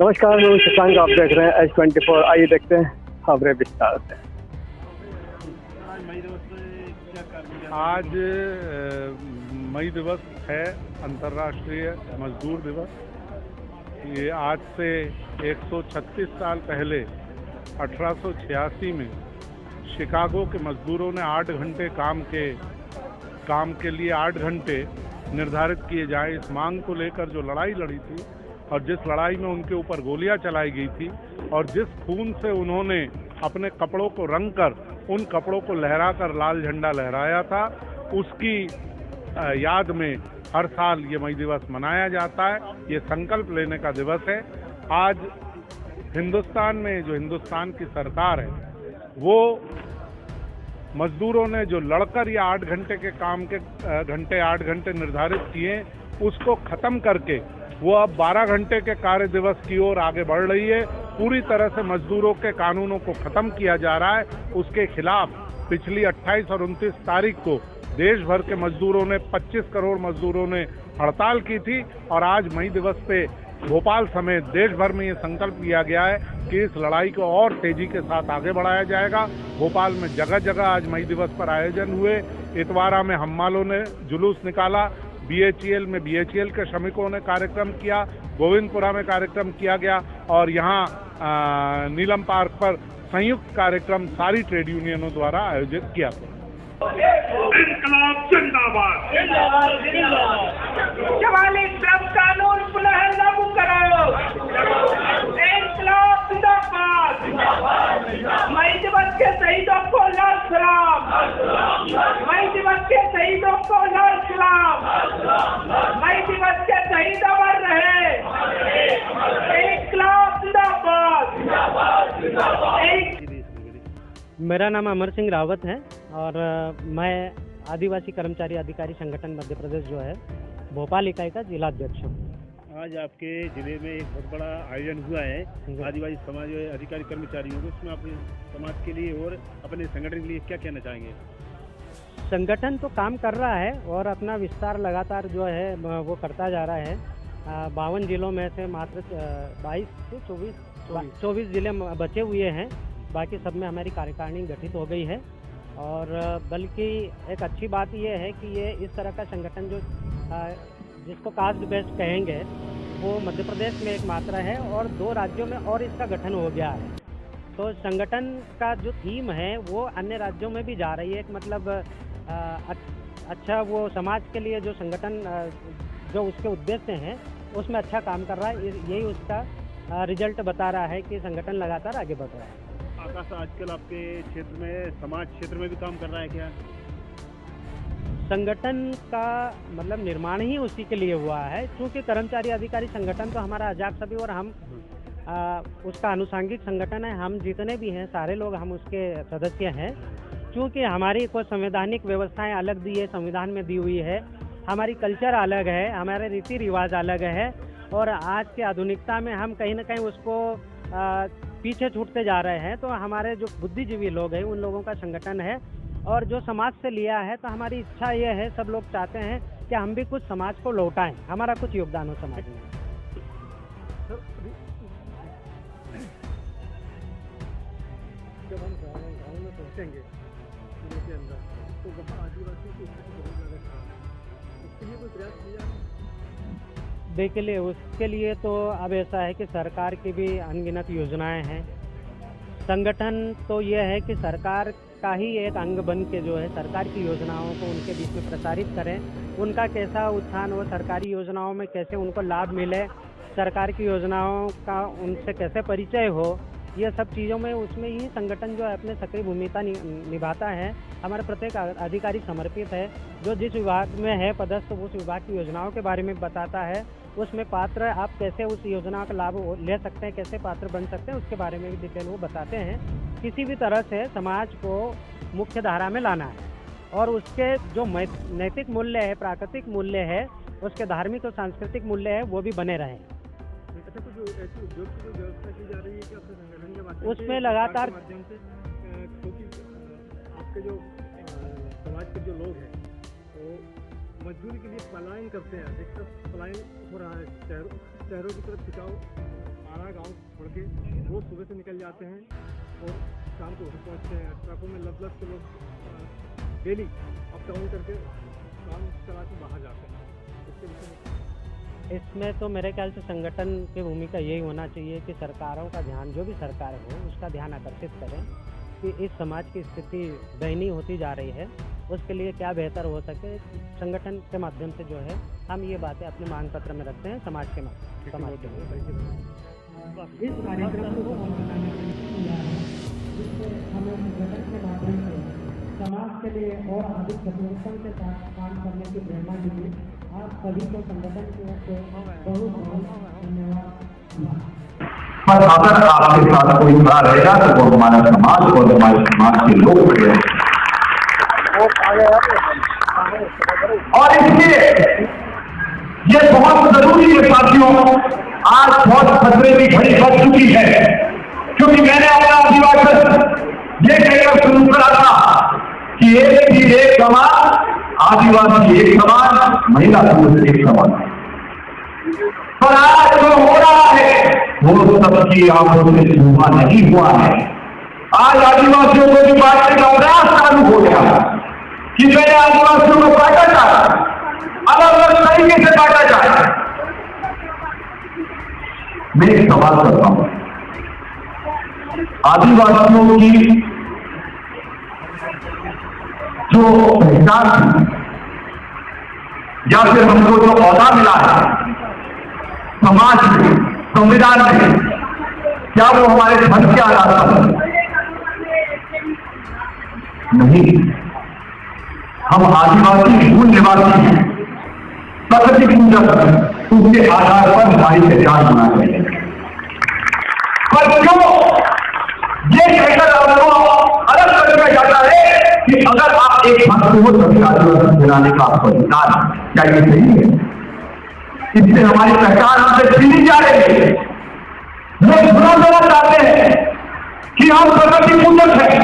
नमस्कार, मैं शशांक, आप देख रहे हैं H24। आइए देखते हैं खबरें विस्तार से। आज मई दिवस है, अंतर्राष्ट्रीय मजदूर दिवस। ये आज से 136 साल पहले 1886 में शिकागो के मजदूरों ने 8 घंटे काम के लिए 8 घंटे निर्धारित किए जाए, इस मांग को लेकर जो लड़ाई लड़ी थी और जिस लड़ाई में उनके ऊपर गोलियां चलाई गई थी और जिस खून से उन्होंने अपने कपड़ों को रंग कर उन कपड़ों को लहराकर लाल झंडा लहराया था, उसकी याद में हर साल ये मई दिवस मनाया जाता है। ये संकल्प लेने का दिवस है। आज हिंदुस्तान में जो हिंदुस्तान की सरकार है, वो मजदूरों ने जो लड़कर ये 8 घंटे के काम के 8 घंटे निर्धारित किए, उसको खत्म करके वो अब 12 घंटे के कार्य दिवस की ओर आगे बढ़ रही है। पूरी तरह से मजदूरों के कानूनों को खत्म किया जा रहा है। उसके खिलाफ पिछली 28 और 29 तारीख को देश भर के मजदूरों ने 25 करोड़ मजदूरों ने हड़ताल की थी और आज मई दिवस पे भोपाल समेत देश भर में ये संकल्प लिया गया है कि इस लड़ाई को और तेजी के साथ आगे बढ़ाया जाएगा। भोपाल में जगह जगह आज मई दिवस पर आयोजन हुए। इतवारा में हम्मालों ने जुलूस निकाला, BHEL में BHEL के श्रमिकों ने कार्यक्रम किया, गोविंदपुरा में कार्यक्रम किया गया और यहाँ नीलम पार्क पर संयुक्त कार्यक्रम सारी ट्रेड यूनियनों द्वारा आयोजित किया गया। इंकलाब जिंदाबाद, 44 श्रम कानून पुनः लागू करो। इंकलाब जिंदाबाद, मई दिवस के शहीदों को लाल सलाम, मई दिवस के शहीदों को लाल सलाम, मई दिवस के शहीद अमर रहे। इंकलाब जिंदाबाद। मेरा नाम अमर सिंह रावत है और मैं आदिवासी कर्मचारी अधिकारी संगठन मध्य प्रदेश जो है भोपाल इकाई का जिलाध्यक्ष हूँ। आज आपके जिले में एक बहुत बड़ा आयोजन हुआ है आदिवासी समाज अधिकारी कर्मचारियों को, इसमें अपने समाज के लिए और अपने संगठन के लिए क्या कहना चाहेंगे? संगठन तो काम कर रहा है और अपना विस्तार लगातार जो है वो करता जा रहा है। 52 जिलों में से मात्र 22 से 24 जिले बचे हुए हैं। बाकी सब में हमारी कार्यकारिणी गठित हो गई है और बल्कि एक अच्छी बात यह है कि ये इस तरह का संगठन जो जिसको कास्ट बेस्ड कहेंगे वो मध्य प्रदेश में एक मात्रा है और 2 राज्यों में और इसका गठन हो गया है। तो संगठन का जो थीम है वो अन्य राज्यों में भी जा रही है। एक मतलब अच्छा वो समाज के लिए जो संगठन जो उसके उद्देश्य हैं उसमें अच्छा काम कर रहा है। यही उसका रिजल्ट बता रहा है कि संगठन लगातार आगे बढ़ रहा है। आकाश आजकल आपके क्षेत्र में समाज क्षेत्र में भी काम कर रहा है क्या? संगठन का मतलब निर्माण ही उसी के लिए हुआ है, क्योंकि कर्मचारी अधिकारी संगठन तो हमारा आजाद सभी और हम उसका आनुषंगिक संगठन है। हम जितने भी हैं सारे लोग हम उसके सदस्य हैं। क्योंकि हमारी कोई संवैधानिक व्यवस्थाएं अलग दी है, संविधान में दी हुई है, हमारी कल्चर अलग है, हमारे रीति रिवाज अलग है और आज की आधुनिकता में हम कहीं ना कहीं उसको पीछे छूटते जा रहे हैं। तो हमारे जो बुद्धिजीवी लोग हैं उन लोगों का संगठन है और जो समाज से लिया है। तो हमारी इच्छा ये है, सब लोग चाहते हैं कि हम भी कुछ समाज को लौटाएं, हमारा कुछ योगदान हो समाज में। जब हम गाँव में पहुँचेंगे के अंदर तो वहाँ आदिवासियों की उसके लिए कोई प्रयास किया? देखिए उसके लिए तो अब ऐसा है कि सरकार की भी अनगिनत योजनाएं हैं। संगठन तो ये है कि सरकार का ही एक अंग बन के जो है सरकार की योजनाओं को उनके बीच में प्रसारित करें, उनका कैसा उत्थान हो, सरकारी योजनाओं में कैसे उनको लाभ मिले, सरकार की योजनाओं का उनसे कैसे परिचय हो, ये सब चीज़ों में उसमें ही संगठन जो है अपने सक्रिय भूमिका निभाता है। हमारे प्रत्येक अधिकारी समर्पित है, जो जिस विभाग में है पदस्थ उस विभाग की योजनाओं के बारे में बताता है, उसमें पात्र आप कैसे उस योजना का लाभ ले सकते हैं, कैसे पात्र बन सकते हैं, उसके बारे में भी डिटेल वो बताते हैं। किसी भी तरह से समाज को मुख्य धारा में लाना है और उसके जो नैतिक मूल्य है, प्राकृतिक मूल्य है, उसके धार्मिक और सांस्कृतिक मूल्य है वो भी बने रहें। अच्छा, कुछ ऐसी उद्योग की जो व्यवस्था की जा रही है कि आपके संगठन के माध्यम उसमें लगातार माध्यम से, क्योंकि आपके जो समाज के जो लोग हैं वो मजदूरी के लिए पलायन करते हैं, अधिकतर पलायन हो रहा है, शहरों की तरफ खिंचाव 12 गांव छोड़ के रोज सुबह से निकल जाते हैं और शाम को घर पहुँचते हैं। ट्रकों में लग के लोग डेली अप डाउन करके काम चला के बाहर जाते हैं। इसके विषय में इसमें तो मेरे ख्याल से संगठन की भूमिका यही होना चाहिए कि सरकारों का ध्यान, जो भी सरकार हो, उसका ध्यान आकर्षित करें कि इस समाज की स्थिति दयनीय होती जा रही है, उसके लिए क्या बेहतर हो सके। संगठन के माध्यम से जो है हम ये बातें अपने मांग पत्र में रखते हैं समाज के समाज के लिए। इस कार्यक्रम को जिससे हमें संगठन के माध्यम से समाज के लिए और अधिक परिवर्तन के साथ काम करने की प्रेरणा मिली। आप सभी को संगठन की ओर से बहुत बहुत धन्यवाद। पर अगर आपके साथ कोई खड़ा रहेगा तो वो हमारा समाज और हमारे समाज के लोग खड़े हैं। और इसलिए ये बहुत जरूरी है साथियों, आज बहुत खतरे की घड़ी बच चुकी है, क्योंकि मैंने अपना अभिभाषण ये कहकर शुरू करा था कि एक ही एक समान, आदिवासी एक समान, महिला पुरुष एक समान। पर आज जो हो रहा है वो सबकी आंखों से छुपा नहीं हुआ है। आज आदिवासियों को भी बांटने का प्रयास चालू हो गया कि पहले आदिवासियों को बांटा जाए, अलग अलग तरीके से बांटा जाए। मैं एक सवाल करता हूं, आदिवासियों की जो पहचान थी या फिर हमको जो औहदा मिला है समाज में, संविधान में, क्या वो हमारे धन के आधार पर नहीं? हम आदिवासी मूल निवासी हैं, प्रकृति पूजक हैं, उसके आधार पर हमारी पहचान होना चाहिए। पर क्यों ये कहकर आपको अलग कर दिया जाता है कि अगर आप एक भक्त हो तभी आदिवासी बनाने का आपको अधिकार है? क्या ये सही है? इससे हमारी पहचान हमसे छीनी जा रही है। लोग बुरा देना चाहते हैं कि हम प्रकृति पूजक हैं,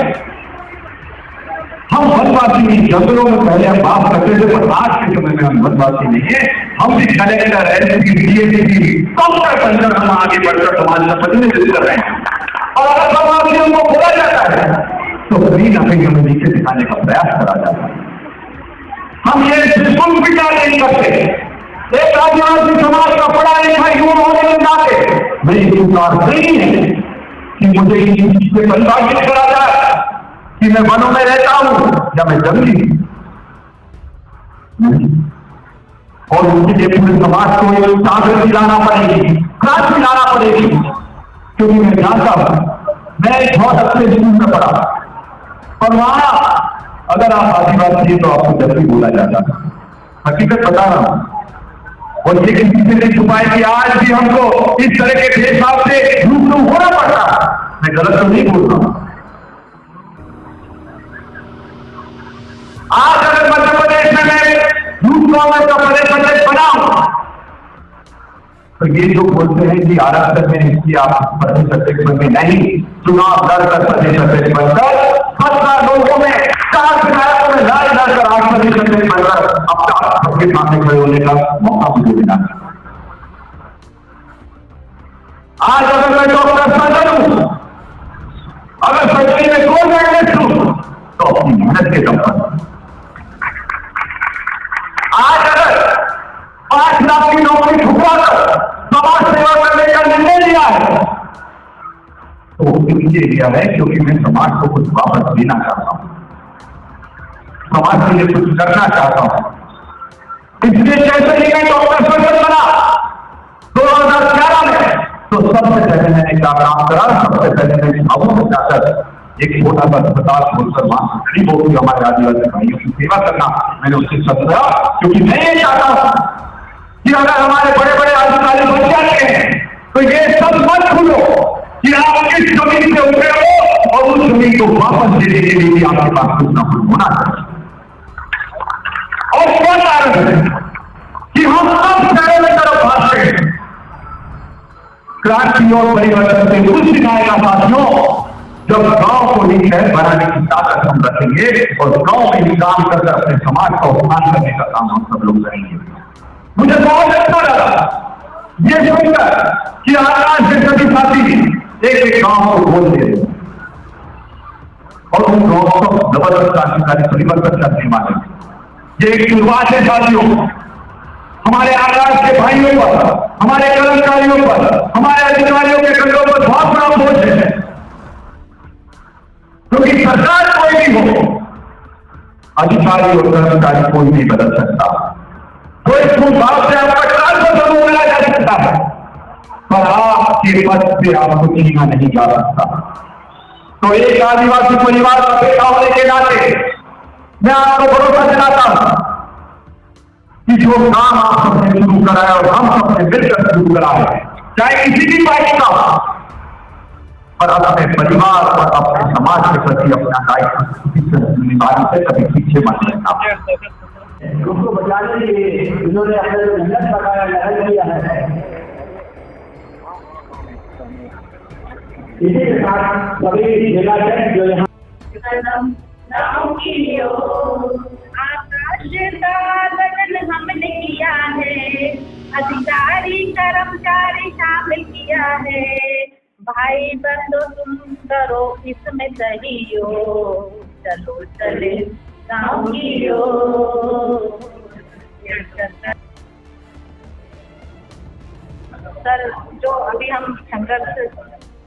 हम वनवासी जंगलों में पहले हम बात करते थे, पर आज के समय में हम वनवासी नहीं है। हम भी कलेक्टर, एसपी, डीएसपी, डॉक्टर बनकर हम आगे बढ़कर समाज का प्रतिनिधित्व कर रहे हैं। और अगर वनवासियों को बोला जाता है तो कहीं ना कहीं हमें नीचे दिखाने का प्रयास करा जाता है। हम ये बिल्कुल विचार नहीं करते। एक आदिवासी समाज का बड़ा लिखा युवा होने के नाते मेरी स्वीकार नहीं है कि मुझे इन चीज से परिभाषित करा जाए कि मैं वनों में रहता हूं या मैं जंगली नहीं। और उनके लिए पूरे समाज को एक जागृति लाना पड़ेगी, क्रांति लाना पड़ेगी, क्योंकि मैं जानता हूं, मैं एक बहुत अच्छे स्कूल में पढ़ा, पर वहां अगर आप आदिवासी हैं तो आपको जल्दी बोला जाता है। हकीकत बता रहा हूं, और ये किसी से नहीं छुपाए कि आज भी हमको इस तरह के भेदभाव से रूबरू होना पड़ता। मैं गलत तो नहीं बोल रहा हूं। आज अगर मध्य प्रदेश में मैं यूथ कांग्रेस का प्रदेश अध्यक्ष बनाऊं तो ये जो बोलते हैं कि आरक्षण में इसकी आप प्रदेश अध्यक्ष बनके नहीं, चुनाव लड़कर प्रदेश अध्यक्ष बनकर 17 लोगों में 4 विधायकों में लड़कर आज प्रदेश अध्यक्ष बनकर अपना सबके सामने खड़े होने का मौका मुझे मिला। आज अगर मैं डॉक्टर सर्जन हूं, अगर सर्जरी में गवर्नमेंट हूं तो अपनी मेहनत के दम पर। आज अगर 5 लाख की नौकरी ठुकराकर समाज सेवा करने का निर्णय लिया है तो इसलिए लिया है क्योंकि मैं समाज को कुछ वापस देना चाहता हूं, समाज के लिए कुछ करना चाहता हूं। इसलिए जैसे ही मैं डॉक्टर सर्जन बना 2011 में तो सबसे पहले मैंने क्या काम करा, सबसे पहले मैंने गांवों में जाकर एक छोटा सा अस्पताल खोलकर वहां गरीबों की, हमारे आदिवासी भाइयों की सेवा करना मैंने उससे समझा, क्योंकि मैं ये चाहता हूं कि अगर हमारे बड़े बड़े अधिकारी बन जाते हैं तो ये सब मत भूलो कि आप किस जमीन से उठे हो और उस जमीन को वापस देने के लिए भी आपके पास कुछ ना कुछ होना चाहिए। और क्या कारण है कि हम सब शहरों में तरफ भागते हैं। क्रांति और परिवर्तन से कुछ दिन आएगा साथियों, जब गांव को नीचे बनाने की ताकत हम रखेंगे और गांव में ही काम करके अपने समाज का उत्थान करने का काम हम सब लोग करेंगे। मुझे बहुत अच्छा लगा ये सुनकर कि आकाश के सभी साथी एक एक गांव को बोलते हैं और उन गांव को जबरदस्त क्रांतिकारी परिवर्तन करने वाले ये एक शुरुआत है साथियों। हमारे आकाश के भाइयों पर, हमारे कर्मचारियों पर, हमारे अधिकारियों के कंधों पर बहुत बड़ा बोझ है, क्योंकि सरकार कोई भी हो, अधिकारी और कर्मचारी कोई नहीं बदल सकता। तो इस मुद्दा से आपका ट्रांसफर बनाया जा सकता है, पर आपके पद से आपको छीना नहीं जा सकता। तो एक आदिवासी परिवार का बेटा होने के नाते मैं आपको भरोसा दिलाता हूं कि जो काम आप सबने शुरू कराया और हम सबने मिलकर शुरू कराए, चाहे किसी भी पार्टी का हो, पर अपने परिवार और अपने समाज के प्रति अपना दायित्व निभाने से कभी पीछे मत रहना। उसको बचाने के लिए इन्होंने अपने जो मेहनत लगाया, लहर किया है, इसी के साथ सभी जिला जो यहाँ आकाश का गठन हमने किया है, अधिकारी कर्मचारी शामिल किया है, भाई बंधु तुम करो इसमें सहयोग, चलो चले गाँव की ओर। सर, जो अभी हम संघर्ष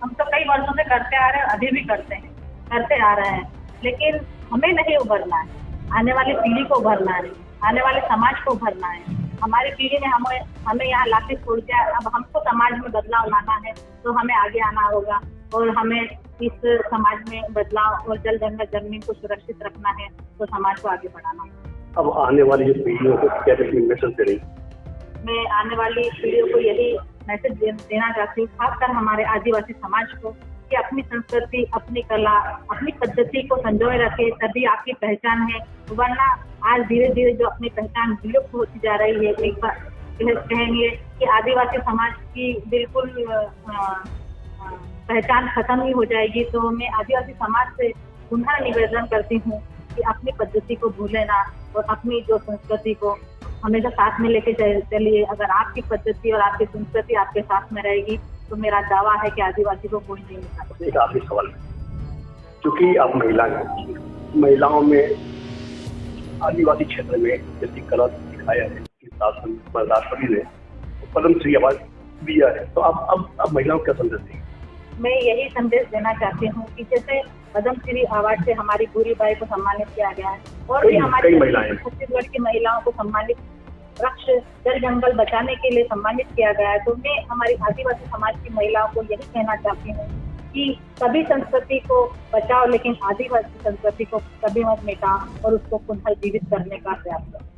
हम तो कई वर्षों से करते आ रहे हैं, अभी भी करते आ रहे हैं, लेकिन हमें नहीं उभरना है, आने वाली पीढ़ी को उभरना है, आने वाले समाज को उभरना है। हमारी पीढ़ी ने हमें यहाँ लाके छोड़ दिया, अब हमको समाज में बदलाव लाना है, तो हमें आगे आना होगा और हमें इस समाज में बदलाव और जल जंगल जमीन को सुरक्षित रखना है, तो समाज को आगे बढ़ाना है। अब आने वाली पीढ़ियों को क्या मैसेज दे रही? मैं आने वाली पीढ़ियों को यही मैसेज देना चाहती हूँ, खासकर हमारे आदिवासी समाज को, कि अपनी संस्कृति, अपनी कला, अपनी पद्धति को संजोए रखे, तभी आपकी पहचान है। वरना आज धीरे धीरे जो अपनी पहचान विलुप्त होती जा रही है, एक बार कहेंगे कि आदिवासी समाज की बिल्कुल पहचान खत्म ही हो जाएगी। तो मैं आदिवासी समाज से पुनः निवेदन करती हूँ कि अपनी पद्धति को भूले ना और अपनी जो संस्कृति को हमेशा साथ में लेके चलिए। अगर आपकी पद्धति और आपकी संस्कृति आपके साथ में रहेगी तो मेरा दावा है कि आदिवासी को कोई नहीं मिलता। एक आखिरी सवाल, क्योंकि आप महिला हैं, महिलाओं में आदिवासी क्षेत्र में जैसी कला दिखाया है कि शासन राष्ट्रपति ने पद्म श्री अवार्ड दिया है, तो अब महिलाओं को क्या संदेश देंगे? मैं यही संदेश देना चाहती हूँ कि जैसे पद्म श्री अवार्ड से हमारी भूरी बाई को सम्मानित किया गया है और भी हमारी छत्तीसगढ़ की महिलाओं को सम्मानित, वृक्ष जल जंगल बचाने के लिए सम्मानित किया गया है। तो मैं हमारी आदिवासी समाज की महिलाओं को यही कहना चाहती हूँ कि सभी संस्कृति को बचाओ, लेकिन आदिवासी संस्कृति को कभी मत मिटाओ और उसको पुनर्जीवित करने का प्रयास करो।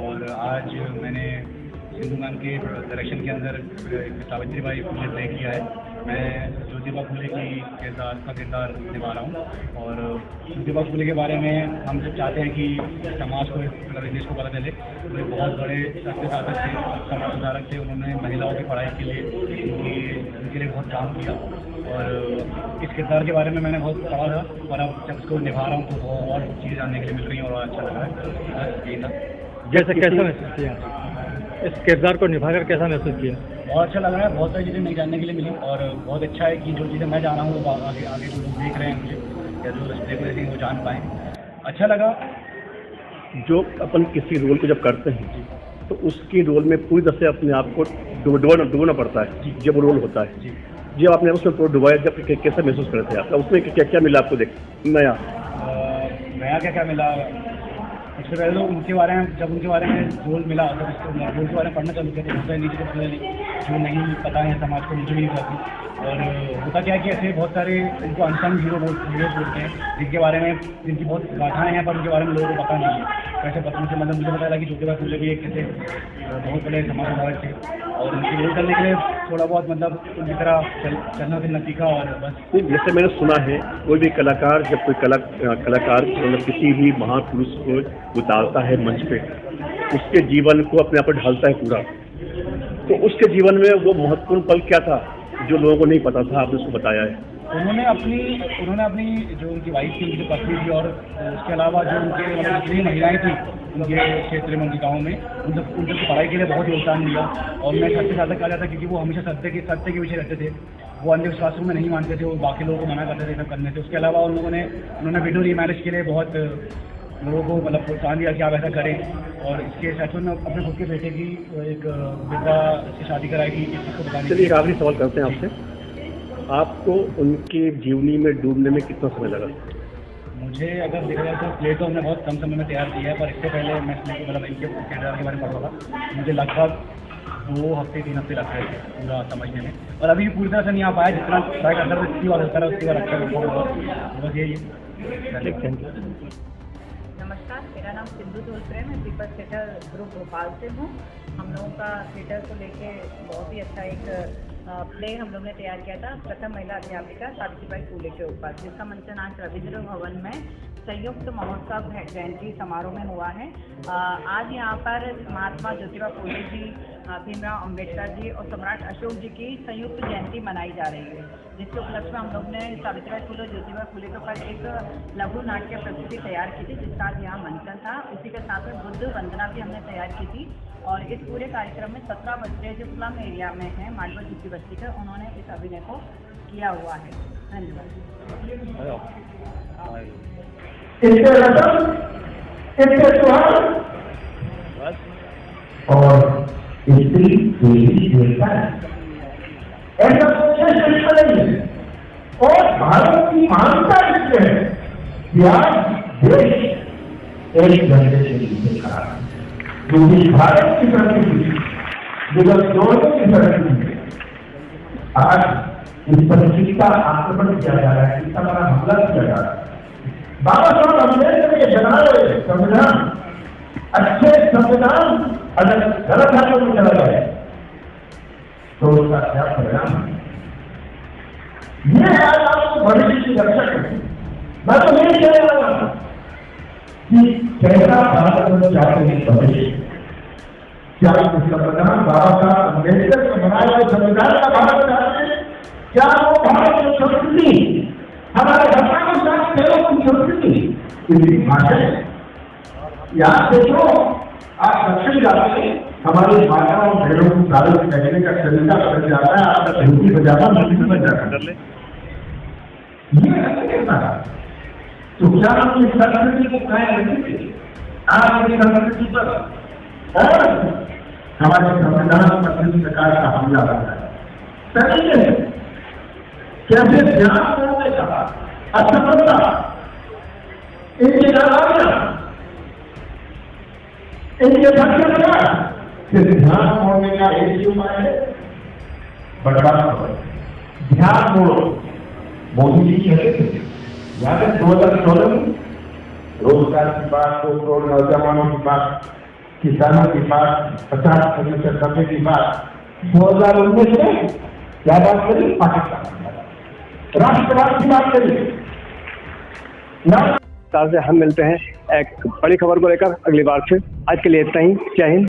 और आज मैंने सिंधुगान के डायरेक्शन के अंदर सावित्रीबाई फुले तय किया है। मैं ज्योति ज्योतिबा फुले की किरदार निभा रहा हूँ। और ज्योतिबा फुले के बारे में हम सब चाहते हैं कि समाज को, मतलब देश को पता चले। वे बहुत बड़े सत्य साधक थे, समाज सुधारक थे। उन्होंने महिलाओं की पढ़ाई के लिए उनके लिए बहुत काम किया। और इस किरदार के बारे में मैंने बहुत पढ़ा था, और अब जब इसको निभा रहा हूँ तो और चीज़ें जानने के लिए मिल रही हैं और अच्छा लग रहा है। यही था। जैसे कैसा महसूस किया इस किरदार को निभाकर, कैसा महसूस किया? बहुत अच्छा लग रहा है। बहुत सारी चीज़ें नई जानने के लिए मिली, और बहुत अच्छा है कि जो चीज़ें मैं जान रहा हूँ वो आगे जो लोग देख रहे हैं मुझे, या जो रिश्ते को देखिए वो जान पाएँ। अच्छा लगा। जो अपन किसी रोल को जब करते हैं तो उसकी रोल में पूरी तरह से अपने आप को डुबोना पड़ता है जब रोल होता है। जब आपने उसमें डुबाया, जब कैसा महसूस कर रहे थे आप? उसमें क्या क्या मिला आपको नया क्या मिला? सबसे पहले तो उनके बारे में, जब उनके बारे में रोल मिला तो रोल के बारे में पढ़ना चालू किया, तो नीचे जो नहीं पता है समाज को, नीचे भी नहीं पता। और होता क्या है कि ऐसे बहुत सारे इनको अनसंग हीरो बोलते हैं, जिनके बारे में, जिनकी बहुत गाथाएँ हैं, पर उनके बारे में लोगों को पता नहीं है। वैसे मुझे पता चला कि ज्योतिबा फुले भी एक ऐसे बहुत बड़े समाज सुधारक थे, और उनकी रोल करने के लिए थोड़ा बहुत मतलब उनकी तरह चलना फिरना सीखा। और बस जैसे मैंने सुना है, कोई भी कलाकार जब कोई कलाकार मतलब किसी भी महापुरुष को उतारता है मंच पे, उसके जीवन को अपने आप पर ढालता है पूरा, तो उसके जीवन में वो महत्वपूर्ण पल क्या था जो लोगों को नहीं पता था, आपने उसको बताया है? उन्होंने अपनी जो उनकी वाइफ थी, उनकी पत्नी थी, और उसके अलावा जो उनके मतलब जितनी महिलाएं थी उनके क्षेत्र में, उनके गाँव में, उन सबकी पढ़ाई के लिए बहुत योगदान दिया। और मैं सत्य साधक कहा जाता, क्योंकि वो हमेशा सत्य के पीछे रहते थे। वो अंधविश्वासों में नहीं मानते थे, वो बाकी लोगों को मना करते थे सब करने से। उसके अलावा उन्होंने विडो रीमैरिज के लिए बहुत लोगों को मतलब प्रोत्साहन दिया कि आप ऐसा करें। और इसके साथ में अपने खुद के बेटे की एक विधवा से शादी कराई थी, इसको बताने। चलिए एक आखिरी सवाल करते हैं आपसे, आपको उनके जीवनी में डूबने में कितना समय लगा? मुझे अगर देखा जाए तो प्ले तो हमने बहुत कम समय में तैयार किया है, पर इससे पहले मैं मतलब इनके किरदार के बारे में पढ़ा था, मुझे लगभग 2 हफ्ते 3 हफ्ते लग गए थे पूरा समझने में। और अभी पूरी तरह से नहीं आ पाया, जितना ट्राई करता था जितनी बार होता है उसकी बार अच्छा। बस यही है। Thank you. नमस्कार, मेरा नाम सिंधु धोलप्रे, मैं पीपल्स थिएटर ग्रुप भोपाल से हूँ। हम लोगों का थिएटर को लेके बहुत ही अच्छा एक प्ले हम लोग ने तैयार किया था, प्रथम महिला अध्यापिका सावित्रीबाई फुले के ऊपर, जिसका मंचन आज रविंद्र भवन में संयुक्त महोत्सव जयंती समारोह में हुआ है। आज यहाँ पर महात्मा ज्योतिबा फुले जी, भीमराव अम्बेडकर जी और सम्राट अशोक जी की संयुक्त जयंती मनाई जा रही है, जिसके उपलक्ष्य में हम लोग ने सावित्रीबाई फुले ज्योतिबा फुले के ऊपर एक लघु नाट्य प्रस्तुति तैयार की थी, जिसका आज यहाँ मंचन था। उसी के साथ में बुद्ध वंदना भी हमने तैयार की थी। और इस पूरे कार्यक्रम में 17 बच्चे जो स्लम एरिया में हैं, मालवा झुग्गी बस्ती के, उन्होंने इस अभिनय को किया हुआ है। धन्यवाद। और ऐसा नहीं है, और भारत की महानता इसमें है कि आज देश एक घंटे से नीचे खड़ा है, क्योंकि भारत की संस्कृति विगत दौरों की संस्कृति आज इस संस्कृति का आक्रमण किया जा रहा है, इसका बड़ा हमला किया जा रहा है। बाबा साहब अम्बेडकर के बनाए संविधान, अच्छे संविधान अगर गलत हाथों में चला जाए तो उसका क्या परिणाम है? ये आज आपको भविष्य की रक्षा करती। मैं तो नहीं कह रहा हूं कि कैसा भारत में चाहते हैं भविष्य, क्या संविधान बाबा साहब अम्बेडकर के बनाए हुए संविधान का भारत चाहते हैं? क्या वो भारत की संस्कृति, हमारे घटना को चाहते हैं की संस्कृति किसी भाषा याद देखो, आप दक्षिण जाते हैं, हमारी माताओं और बहनों को दारू कहने का तरीका बदल जाता है, आपका हिंदी बजाना मंदिर में जाता है। ये कैसा है? तो क्या हम इस संस्कृति को कायम रखेंगे? आप इस संस्कृति पर और हमारे संविधान पर किस प्रकार का हमला कर रहा है? तरीके कैसे ध्यान करने का असफलता, इनकी नाराजगियां, इनके क्या ध्यान मोड़ने का एक ही उपाय है, बंटवारा करो, ध्यान मोड़ो। मोदी जी कहते थे, याद है 2016 में रोजगार की बात, 2 करोड़ नौजवानों की बात, किसानों की बात, 50% की बात, 2019 में क्या बात करी? पाकिस्तान की बात। राष्ट्रवाद की बात करिए। से हम मिलते हैं एक बड़ी खबर को लेकर अगली बार से। आज के लिए इतना ही। जय हिंद।